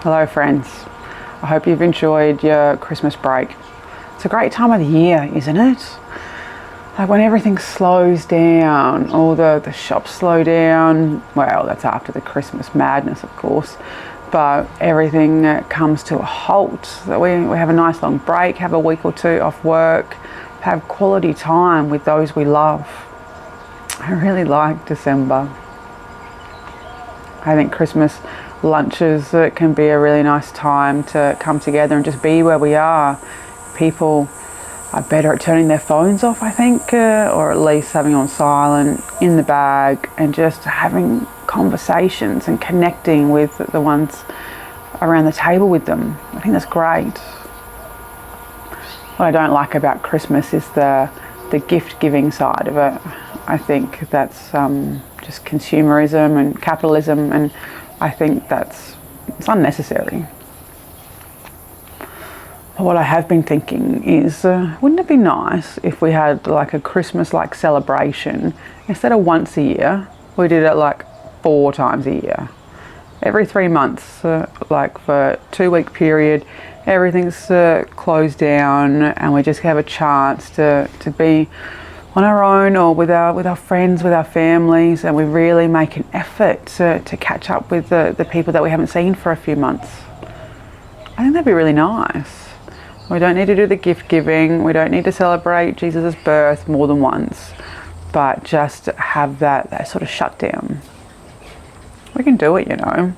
Hello friends, I hope you've enjoyed your Christmas break. It's a great time of the year, isn't it? Like when everything slows down, all the shops slow down. Well, that's after the Christmas madness, of course, but everything comes to a halt. We have a nice long break, have a week or two off work, have quality time with those we love. I really like December. I think Christmas lunches can be a really nice time to come together and just be where we are. People are better at turning their phones off, I think, or at least having on silent, in the bag, and just having conversations and connecting with the ones around the table with them. I think that's great. What I don't like about Christmas is the gift giving side of it. I think that's just consumerism and capitalism, and I think it's unnecessary. But what I have been thinking is, wouldn't it be nice if we had like a Christmas-like celebration? Instead of once a year, we did it like 4 times a year. Every 3 months, like for a 2-week period, everything's closed down and we just have a chance to be on our own or with our friends, with our families, and we really make an effort to catch up with the people that we haven't seen for a few months. I think that'd be really nice. We don't need to do the gift giving, we don't need to celebrate Jesus' birth more than once, but just have that sort of shutdown. We can do it, you know.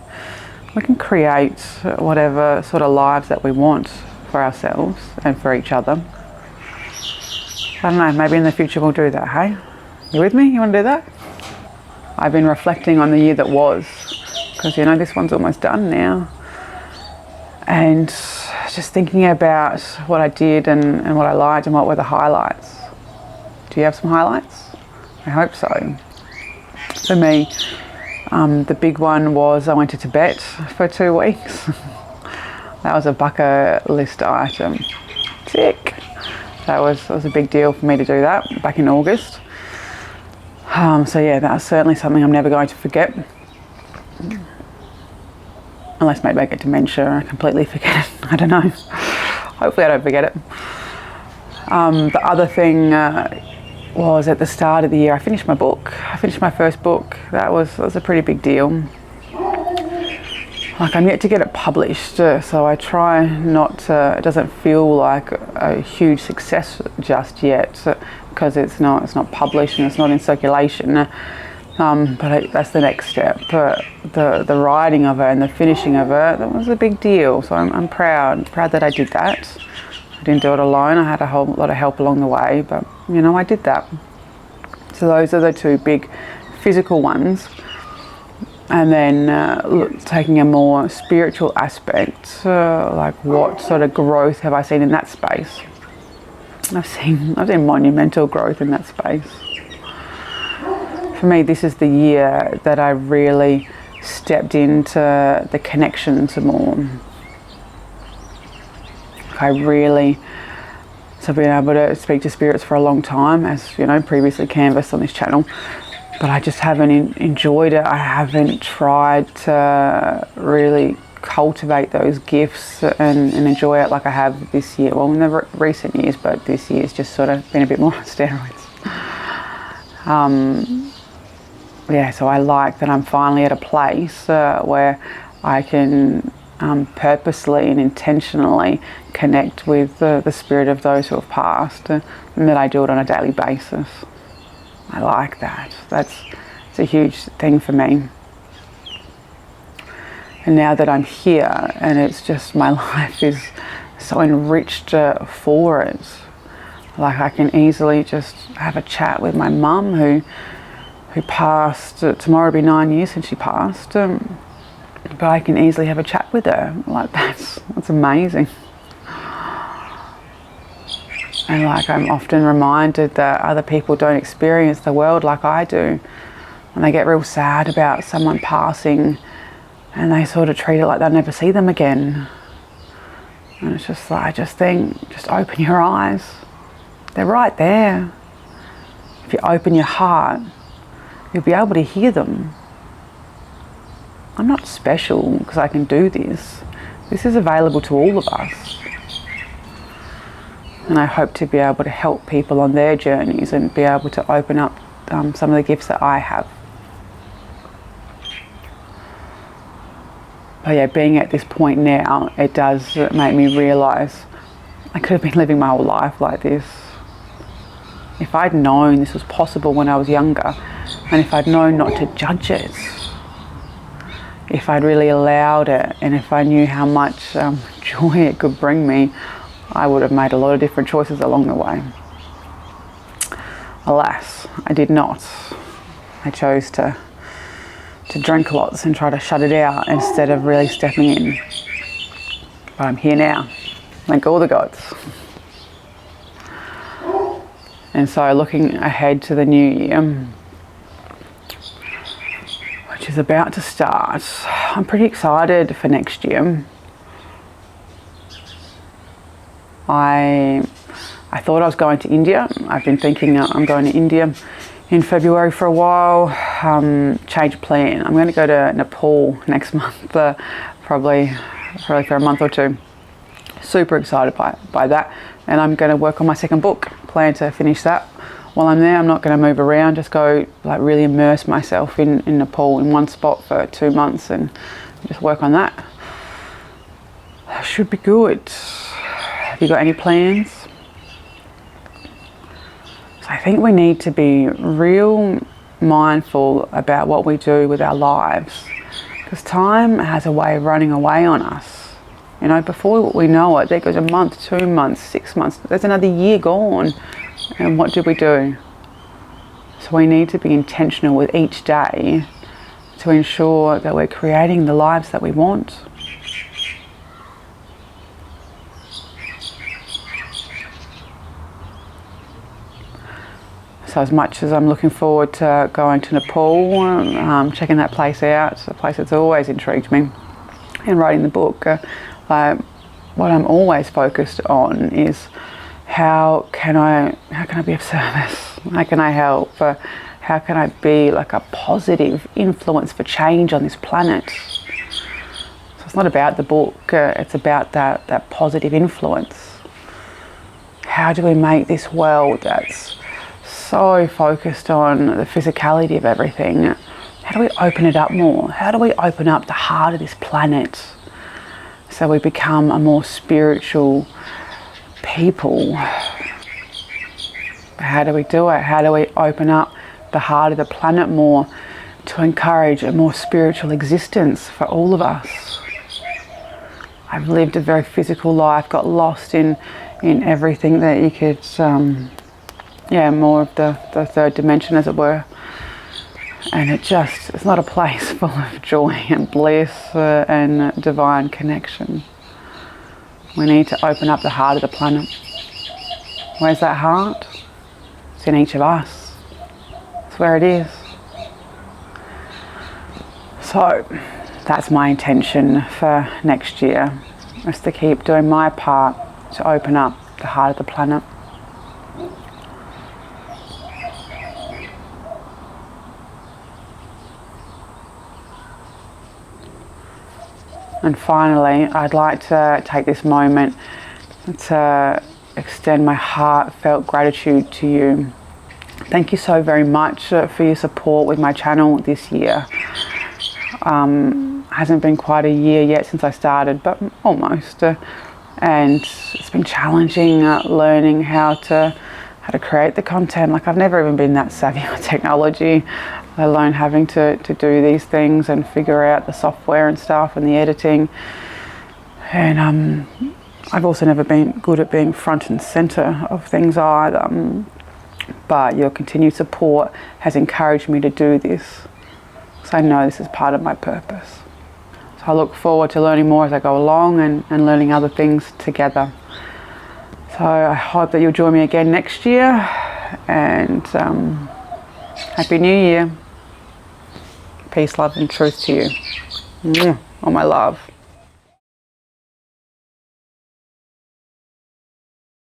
We can create whatever sort of lives that we want for ourselves and for each other. I don't know, maybe in the future we'll do that, hey? You with me? You want to do that? I've been reflecting on the year that was, because you know this one's almost done now. And just thinking about what I did and what I liked and what were the highlights. Do you have some highlights? I hope so. For me, the big one was I went to Tibet for 2 weeks. That was a bucket list item. Sick. That was a big deal for me to do that back in August. So yeah, that's certainly something I'm never going to forget. Unless maybe I get dementia and I completely forget it. I don't know. Hopefully I don't forget it. The other thing was at the start of the year, I finished my book. I finished my first book. That was a pretty big deal. Like I'm yet to get it published, so I try not to, it doesn't feel like a huge success just yet because it's not published and it's not in circulation. But that's the next step. The writing of it and the finishing of it, that was a big deal. So I'm proud that I did that. I didn't do it alone. I had a whole lot of help along the way, but you know, I did that. So those are the 2 big physical ones. And then taking a more spiritual aspect, like what sort of growth have I seen in that space? I've seen monumental growth in that space. For me, this is the year that I really stepped into the connection to more. So I've been able to speak to spirits for a long time, as you know, previously canvassed on this channel. But I just haven't enjoyed it. I haven't tried to really cultivate those gifts and enjoy it like I have this year. Well, in the recent years, but this year's just sort of been a bit more on steroids. Yeah, so I like that I'm finally at a place where I can purposely and intentionally connect with the spirit of those who have passed, and that I do it on a daily basis. I like that. It's a huge thing for me. And now that I'm here and it's just my life is so enriched for it, like I can easily just have a chat with my mum who passed, tomorrow will be 9 years since she passed, but I can easily have a chat with her. Like that's amazing. And like I'm often reminded that other people don't experience the world like I do. And they get real sad about someone passing and they sort of treat it like they'll never see them again. And it's just like, I just think, just open your eyes. They're right there. If you open your heart, you'll be able to hear them. I'm not special because I can do this. This is available to all of us. And I hope to be able to help people on their journeys and be able to open up some of the gifts that I have. But yeah, being at this point now, it does make me realise I could have been living my whole life like this. If I'd known this was possible when I was younger, and if I'd known not to judge it, if I'd really allowed it, and if I knew how much joy it could bring me, I would have made a lot of different choices along the way. Alas, I did not. I chose to drink lots and try to shut it out instead of really stepping in. But I'm here now. Thank all the gods. And so looking ahead to the new year, which is about to start, I'm pretty excited for next year. I thought I was going to India. I've been thinking I'm going to India in February for a while. Change of plan. I'm going to go to Nepal next month, probably for a month or two. Super excited by that. And I'm going to work on my second book. Plan to finish that. While I'm there, I'm not going to move around, just go like really immerse myself in Nepal in one spot for 2 months and just work on that. That should be good. Have you got any plans? So I think we need to be real mindful about what we do with our lives, because time has a way of running away on us. You know, before we know it, there goes a month, 2 months, 6 months, there's another year gone. And what do we do? So we need to be intentional with each day to ensure that we're creating the lives that we want. So as much as I'm looking forward to going to Nepal, checking that place out, it's a place that's always intrigued me, and writing the book, what I'm always focused on is how can I be of service? How can I help? How can I be like a positive influence for change on this planet? So it's not about the book, it's about that positive influence. How do we make this world that's so focused on the physicality of everything, how do we open it up more? How do we open up the heart of this planet so we become a more spiritual people? How do we do it? How do we open up the heart of the planet more to encourage a more spiritual existence for all of us? I've lived a very physical life, got lost in everything that you could, more of the third dimension, as it were. And it's not a place full of joy and bliss and divine connection. We need to open up the heart of the planet. Where's that heart? It's in each of us. It's where it is. So that's my intention for next year, is to keep doing my part to open up the heart of the planet. And finally, I'd like to take this moment to extend my heartfelt gratitude to you. Thank you so very much for your support with my channel this year. Hasn't been quite a year yet since I started, but almost. And it's been challenging learning how to create the content. Like, I've never even been that savvy with technology, let alone having to do these things and figure out the software and stuff and the editing. And I've also never been good at being front and center of things either. But your continued support has encouraged me to do this, because I know this is part of my purpose. So I look forward to learning more as I go along and learning other things together. So I hope that you'll join me again next year, and Happy New Year. Peace, love and truth to you. All my love.